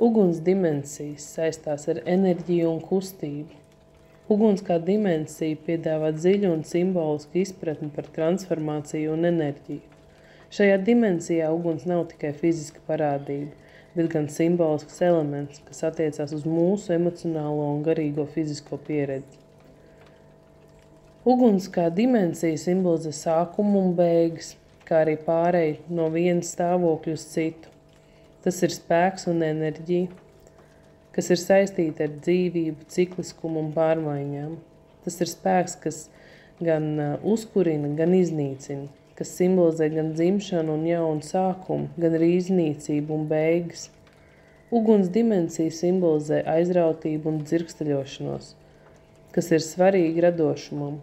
Uguns dimensijas saistās ar enerģiju un kustību. Uguns kā dimensija piedāvā dziļu un simbolisku izpratni par transformāciju un enerģiju. Šajā dimensijā uguns nav tikai fiziska parādība, bet gan simbolisks elements, kas attiecās uz mūsu emocionālo un garīgo fizisko pieredzi. Uguns kā dimensija simbolizē sākumu un beigas, kā arī pāreju no viena stāvokļa uz citu. Tas ir spēks un enerģija, kas ir saistīta ar dzīvību, cikliskumu un pārmaiņām. Tas ir spēks, kas gan uzkurina, gan iznīcina, kas simbolizē gan dzimšanu un jaunu sākumu, gan arī iznīcību un beigas. Uguns dimensija simbolizē aizrautību un dzirksteļošanos, kas ir svarīgi radošumam.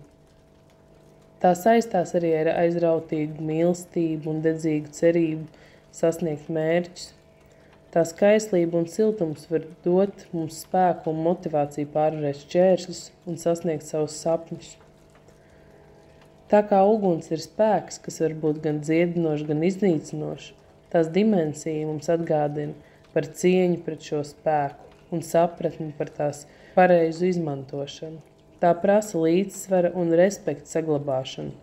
Tā saistās arī ar aizrautīgu mīlestību un dedzīgu cerību sasniegt mērķus. Tā skaistlība un siltums var dot mums spēku un motivāciju pārvarēt šķēršļus un sasniegt savus sapņus. Tā kā uguns ir spēks, kas var būt gan dziedinošs, gan iznīcinošs, tās dimensija mums atgādina par cieņu pret šo spēku un sapratni par tās pareizu izmantošanu. Tā prasa līdzsvara un respekta saglabāšanu,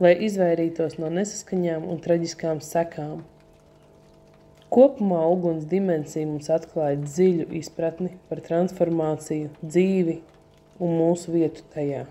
lai izvairītos no nesaskaņām un traģiskām sekām. Kopumā uguns dimensija mums atklāja dziļu izpratni par transformāciju, dzīvi un mūsu vietu tajā.